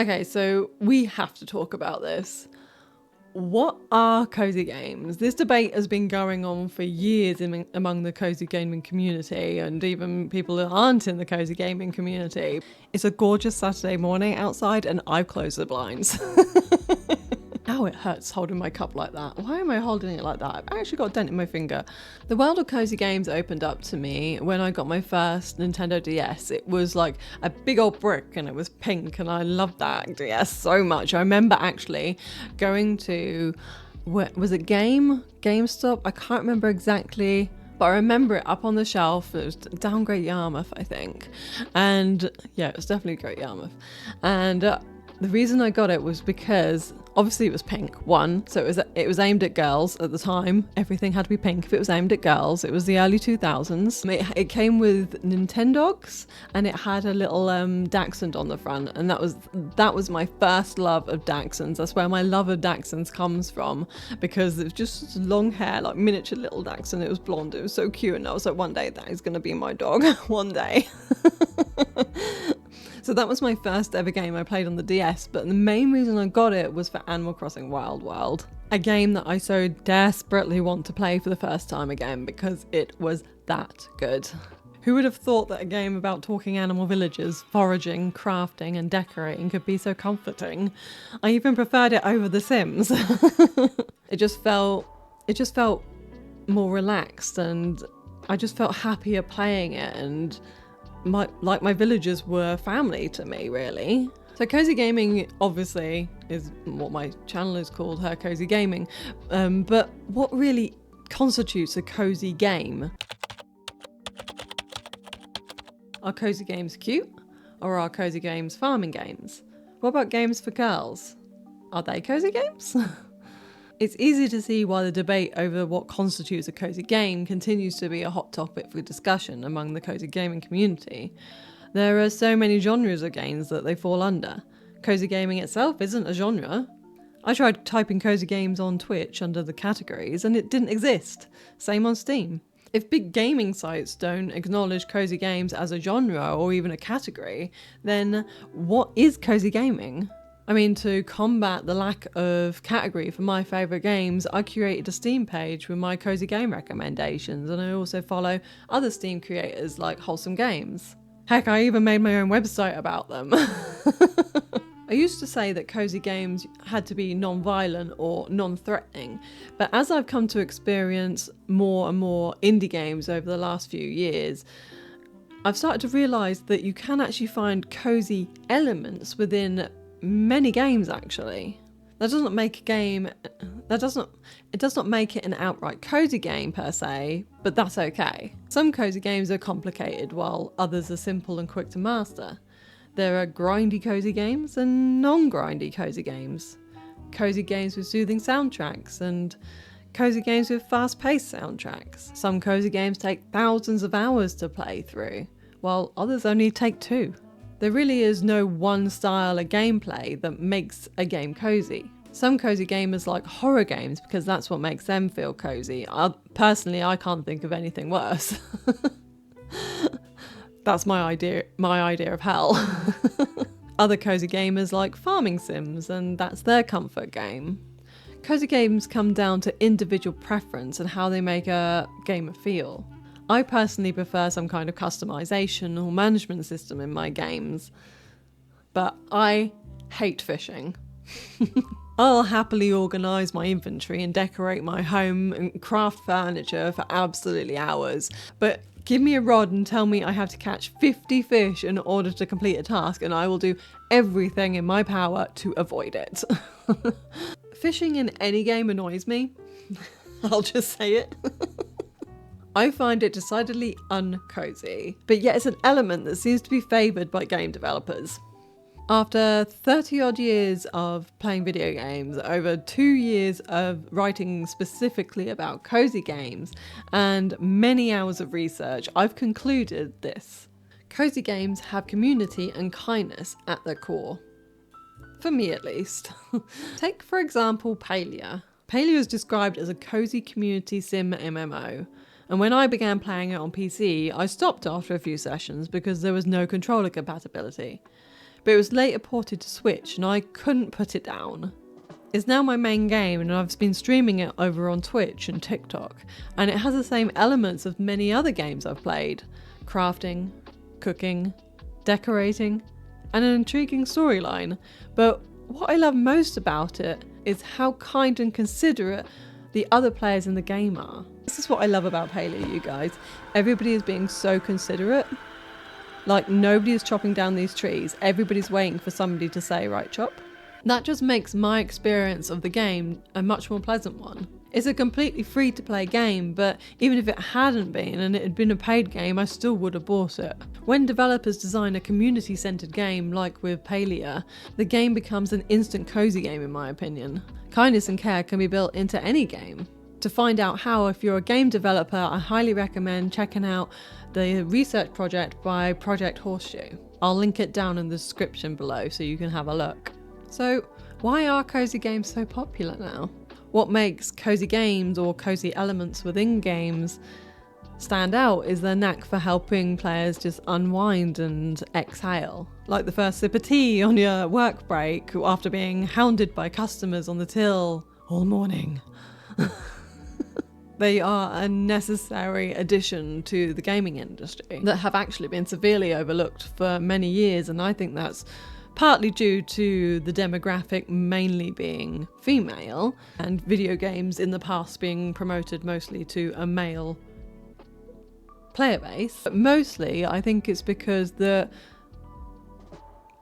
Okay, so we have to talk about this. What are cozy games? This debate has been going on for years among the cozy gaming community and even people who aren't in the cozy gaming community. It's a gorgeous Saturday morning outside and I've closed the blinds. Ow, it hurts holding my cup like that. Why am I holding it like that? I've actually got a dent in my finger. The world of cozy games opened up to me when I got my first Nintendo DS. It was like a big old brick and it was pink and I loved that DS so much. I remember actually going to, was it GameStop? I can't remember exactly. But I remember it up on the shelf. It was down Great Yarmouth, I think. And yeah, it was definitely Great Yarmouth. And the reason I got it was because obviously it was pink, one, so it was aimed at girls at the time. Everything had to be pink if it was aimed at girls. It was the early 2000s. It came with Nintendogs and it had a little dachshund on the front, and that was my first love of dachshunds. That's where my love of dachshunds comes from, because it was just long hair, like miniature little dachshund. It was blonde. It was so cute, and I was like, one day that is going to be my dog. One day. So that was my first ever game I played on the DS, but the main reason I got it was for Animal Crossing Wild World, a game that I so desperately want to play for the first time again because it was that good. Who would have thought that a game about talking animal villages, foraging, crafting and decorating could be so comforting? I even preferred it over The Sims. It just felt more relaxed and I just felt happier playing it, and my villagers were family to me, really. So cozy gaming obviously is what my channel is called, Her Cozy Gaming. But what really constitutes a cozy game? Are cozy games cute? Or are cozy games farming games? What about games for girls? Are they cozy games? It's easy to see why the debate over what constitutes a cozy game continues to be a hot topic for discussion among the cozy gaming community. There are so many genres of games that they fall under. Cozy gaming itself isn't a genre. I tried typing cozy games on Twitch under the categories and it didn't exist. Same on Steam. If big gaming sites don't acknowledge cozy games as a genre or even a category, then what is cozy gaming? I mean, to combat the lack of category for my favourite games, I curated a Steam page with my cozy game recommendations, and I also follow other Steam creators like Wholesome Games. Heck, I even made my own website about them. I used to say that cozy games had to be non-violent or non-threatening, but as I've come to experience more and more indie games over the last few years, I've started to realise that you can actually find cozy elements within many games, actually. That doesn't make a game, it does not make it an outright cozy game per se, but that's okay. Some cozy games are complicated while others are simple and quick to master. There are grindy cozy games and non-grindy cozy games. Cozy games with soothing soundtracks and cozy games with fast-paced soundtracks. Some cozy games take thousands of hours to play through, while others only take 2. There really is no one style of gameplay that makes a game cozy. Some cozy gamers like horror games because that's what makes them feel cozy. Personally, I can't think of anything worse. That's my idea of hell. Other cozy gamers like farming sims, and that's their comfort game. Cozy games come down to individual preference and how they make a gamer feel. I personally prefer some kind of customization or management system in my games, but I hate fishing. I'll happily organise my inventory and decorate my home and craft furniture for absolutely hours, but give me a rod and tell me I have to catch 50 fish in order to complete a task, and I will do everything in my power to avoid it. Fishing in any game annoys me. I'll just say it. I find it decidedly uncozy, but yet it's an element that seems to be favoured by game developers. After 30 odd years of playing video games, over 2 years of writing specifically about cozy games, and many hours of research, I've concluded this. Cozy games have community and kindness at their core. For me at least. Take for example Palia. Palia is described as a cozy community sim MMO. And when I began playing it on PC, I stopped after a few sessions because there was no controller compatibility. but it was later ported to Switch and I couldn't put it down. It's now my main game and I've been streaming it over on Twitch and TikTok, and it has the same elements of many other games I've played: crafting, cooking, decorating, and an intriguing storyline. But what I love most about it is how kind and considerate the other players in the game are. This is what I love about Paleo, you guys. Everybody is being so considerate. Like, nobody is chopping down these trees. Everybody's waiting for somebody to say, right, chop. That just makes my experience of the game a much more pleasant one. It's a completely free-to-play game, but even if it hadn't been and it had been a paid game, I still would have bought it. When developers design a community-centered game like with Paleo, the game becomes an instant cozy game in my opinion. Kindness and care can be built into any game. To find out how, if you're a game developer, I highly recommend checking out the research project by Project Horseshoe. I'll link it down in the description below so you can have a look. So, why are cozy games so popular now? What makes cozy games or cozy elements within games stand out is their knack for helping players just unwind and exhale. Like the first sip of tea on your work break after being hounded by customers on the till all morning. They are a necessary addition to the gaming industry that have actually been severely overlooked for many years, and I think that's partly due to the demographic mainly being female and video games in the past being promoted mostly to a male player base. But mostly I think it's because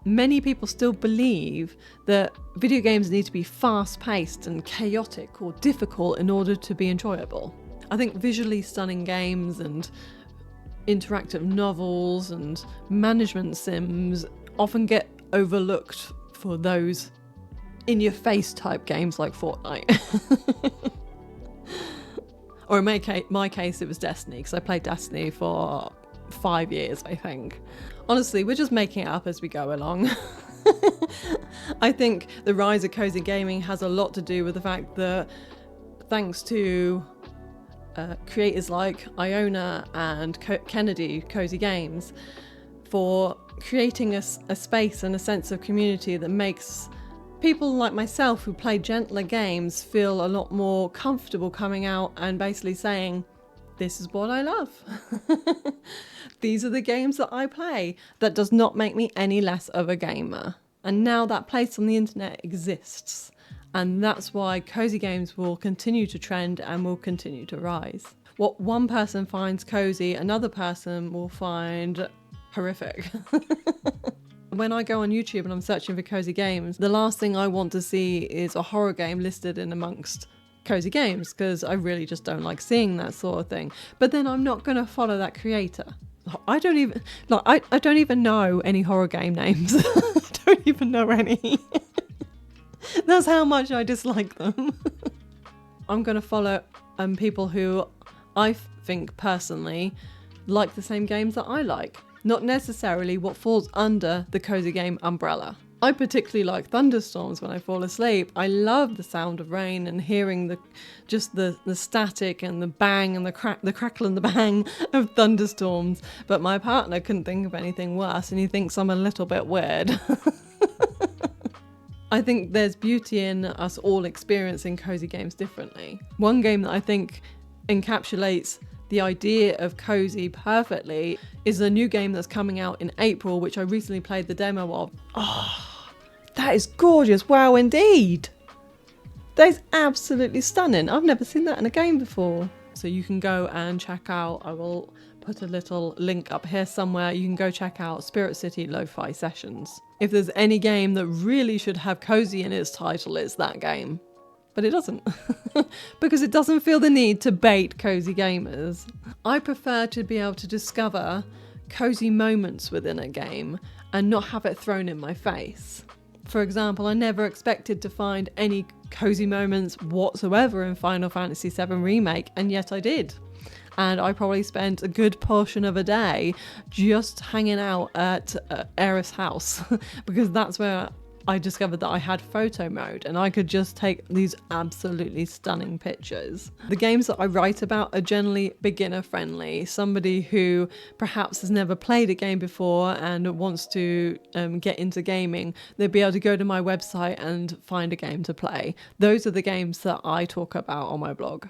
many people still believe that video games need to be fast-paced and chaotic or difficult in order to be enjoyable. I think visually stunning games and interactive novels and management sims often get overlooked for those in-your-face type games like Fortnite. Or in my case it was Destiny, because I played Destiny for 5 years, I think. Honestly, we're just making it up as we go along. I think the rise of cozy gaming has a lot to do with the fact that thanks to creators like Iona and Kennedy Cozy Games for creating a space and a sense of community that makes people like myself who play gentler games feel a lot more comfortable coming out and basically saying, this is what I love. These are the games that I play. That does not make me any less of a gamer. And now that place on the internet exists. And that's why cozy games will continue to trend and will continue to rise. What one person finds cozy, another person will find horrific. When I go on YouTube and I'm searching for cozy games, the last thing I want to see is a horror game listed in amongst cozy games, because I really just don't like seeing that sort of thing. But then I'm not going to follow that creator. I don't even know any horror game names. I don't even know any. That's how much I dislike them. I'm going to follow people who I think personally like the same games that I like, not necessarily what falls under the cozy game umbrella. I particularly like thunderstorms when I fall asleep. I love the sound of rain and hearing the static and the bang and the crackle and the bang of thunderstorms. But my partner couldn't think of anything worse, and he thinks I'm a little bit weird. I think there's beauty in us all experiencing cozy games differently. One game that I think encapsulates the idea of cozy perfectly is a new game that's coming out in April, which I recently played the demo of. Oh, that is gorgeous. Wow, indeed. That is absolutely stunning. I've never seen that in a game before. So you can go and check out, I will put a little link up here somewhere. You can go check out Spirit City Lo-Fi Sessions. If there's any game that really should have cozy in its title, it's that game. But it doesn't, because it doesn't feel the need to bait cozy gamers. I prefer to be able to discover cozy moments within a game and not have it thrown in my face. For example, I never expected to find any cozy moments whatsoever in Final Fantasy VII Remake, and yet I did. And I probably spent a good portion of a day just hanging out at Aerith's house, because that's where I discovered that I had photo mode and I could just take these absolutely stunning pictures. The games that I write about are generally beginner friendly. Somebody who perhaps has never played a game before and wants to get into gaming, they'd be able to go to my website and find a game to play. Those are the games that I talk about on my blog.